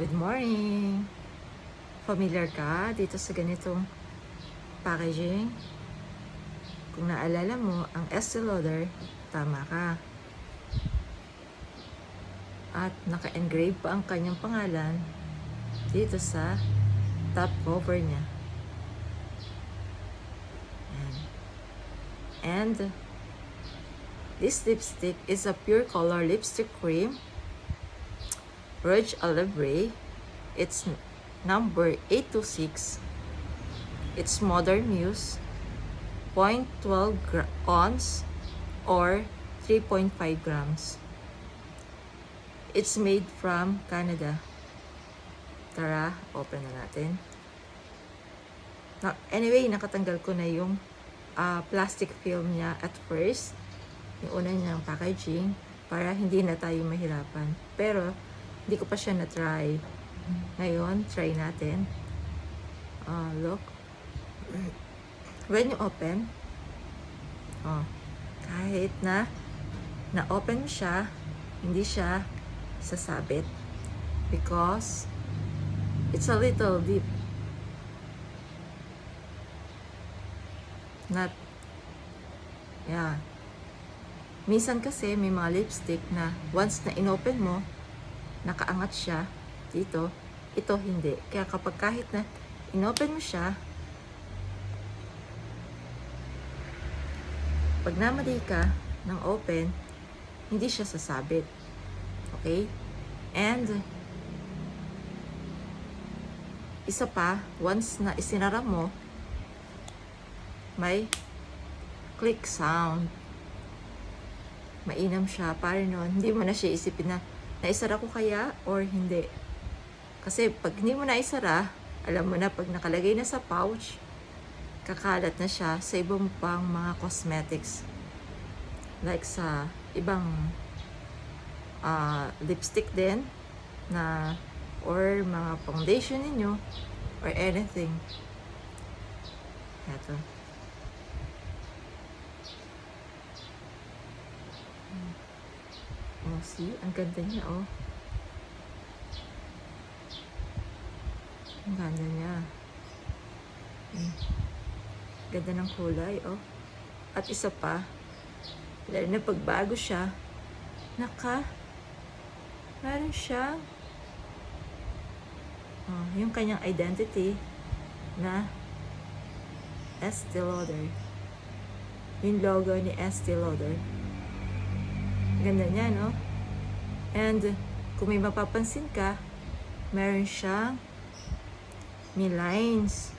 Good morning! Familiar ka dito sa ganitong packaging? Kung naalala mo, ang Estee Lauder, tama ka. At naka-engrave pa ang kanyang pangalan dito sa top cover niya. Ayan. And this lipstick is a pure color lipstick cream, Rouge à Lèvres. It's number 826. It's Modern Muse, 0.12 ounce or 3.5 grams. It's made from Canada. Tara, open na natin. Anyway, nakatanggal ko na yung plastic film niya at first. Yung una niyang packaging para hindi na tayo mahirapan. Pero, hindi ko pa siya na-try. Ngayon, try natin. Look. When you open, kahit na-open mo siya, hindi siya sasabit. Because, it's a little deep. Minsan kasi may mga lipstick na once na inopen mo, nakaangat siya dito. Ito hindi. Kaya kapag kahit na inopen mo siya, pag namali ka ng open, hindi siya sasabit. Okay? And isa pa, once na isinara mo, may click sound. Mainam siya. Para noon, hindi mo na siya isipin na naisara ko kaya or hindi. Kasi pag hindi mo naisara, alam mo na pag nakalagay na sa pouch, kakalat na siya sa ibang pang mga cosmetics. Like sa ibang lipstick din na or mga foundation ninyo or anything. Ito. See? Ang ganda niya, Ang ganda niya. Ganda ng kulay, At isa pa, lalo na pagbago siya, meron siyang yung kanyang identity na Estee Lauder. Yung logo ni Estee Lauder. Ganda niya, no? And kung may mapapansin ka, meron siyang may lines.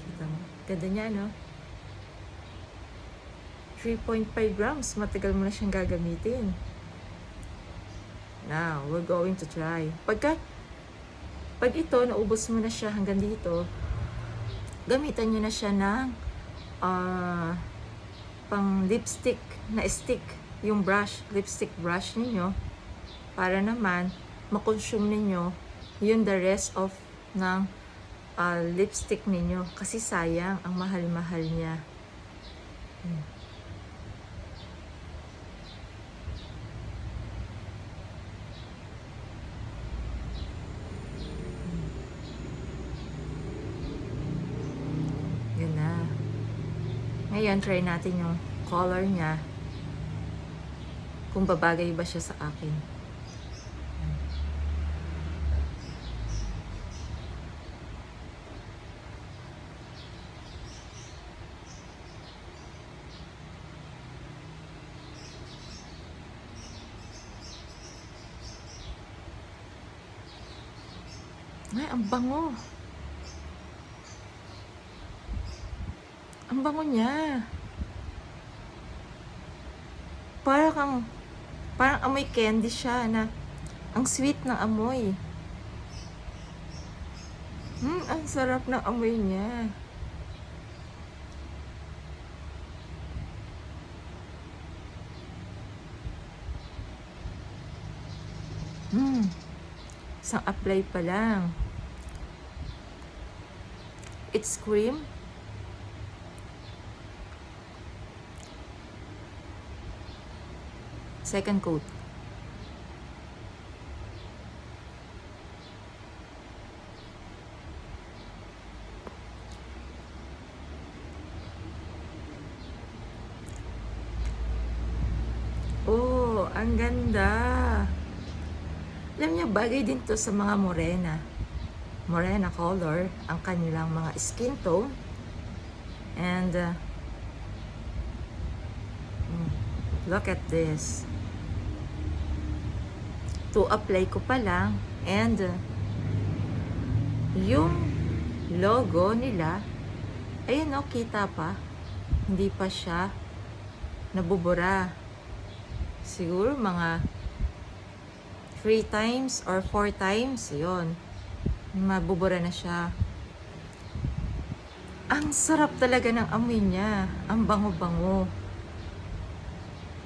Kita mo? Ganda niya, no? 3.5 grams. Matagal mo na siyang gagamitin. Now, we're going to try. Pag ito, naubos mo na siya hanggang dito, gamitan nyo na siya ng pang lipstick na stick, yung brush, lipstick brush ninyo, para naman makonsume ninyo yung the rest of ng lipstick ninyo. Kasi sayang, ang mahal-mahal niya. Ngayon, try natin yung color niya. Kung babagay ba siya sa akin. Ay, ang bango. Ang bango niya. Parang amoy candy siya na ang sweet ng amoy. Ang sarap ng amoy niya. Isang apply pa lang. It's cream. Second coat. Oh, ang ganda. Alam niyo, bagay din to sa mga morena. Morena color, ang kanilang mga skin tone. And, look at this. To apply ko pa lang. And, yung logo nila, ayun o, kita pa. Hindi pa siya nabubura. Siguro mga 3 times or 4 times, yun. Mabubura na siya. Ang sarap talaga ng amoy niya. Ang bango-bango.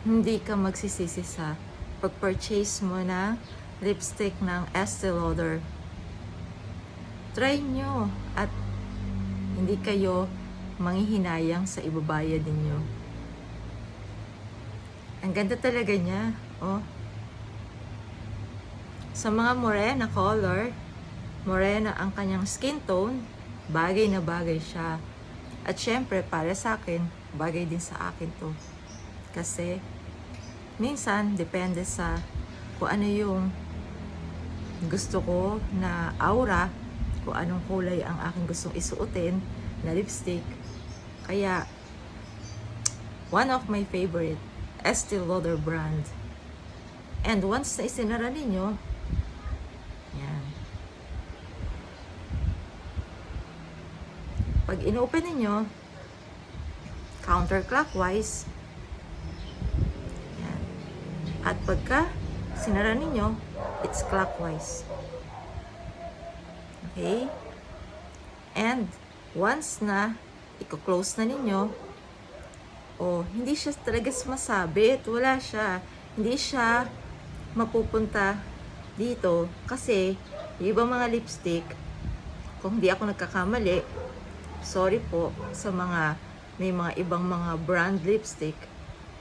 Hindi ka magsisisi sa pag-purchase mo na lipstick ng Estee Lauder. Try nyo at hindi kayo manghihinayang sa ibabayad ninyo. Ang ganda talaga niya. Oh. Sa mga morena color, morena ang kanyang skin tone, bagay na bagay siya. At syempre, para sa akin, bagay din sa akin to. Kasi, minsan, depende sa kung ano yung gusto ko na aura, kung anong kulay ang aking gustong isuotin na lipstick. Kaya, one of my favorite, Estee Lauder brand. And once na isinara ninyo, yan. Pag inopen ninyo, counterclockwise, yan. At pagka sinara ninyo, it's clockwise. Okay? And once na i-close na ninyo, hindi siya talaga masabit. Wala siya. Hindi siya mapupunta dito. Kasi, yung ibang mga lipstick, kung hindi ako nagkakamali, sorry po sa mga, may mga ibang mga brand lipstick,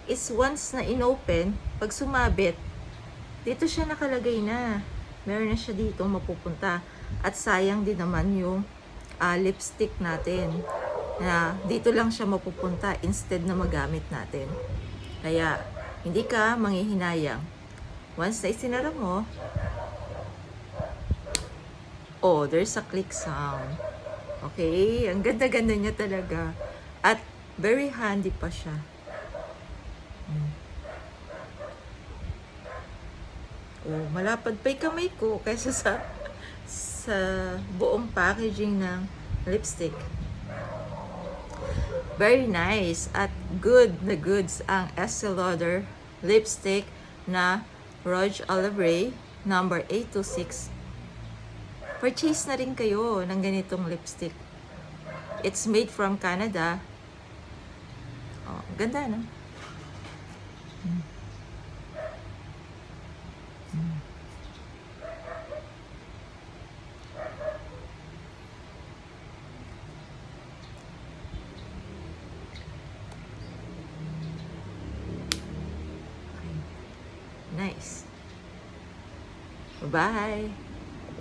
is once na inopen, pag sumabit, dito siya nakalagay na. Meron na siya dito mapupunta. At sayang din naman yung lipstick natin. Na dito lang siya mapupunta instead na magamit natin. Kaya, hindi ka manghihinayang. Once na isinara mo, there's a click sound. Okay? Ang ganda-ganda niya talaga. At very handy pa siya. Malapad pa yung kamay ko kaysa sa buong packaging ng lipstick. Very nice at good na goods ang Estee Lauder lipstick na Rouge à Lèvres number 826. Purchase na rin kayo ng ganitong lipstick. It's made from Canada. Ganda, no? Nice. Bye.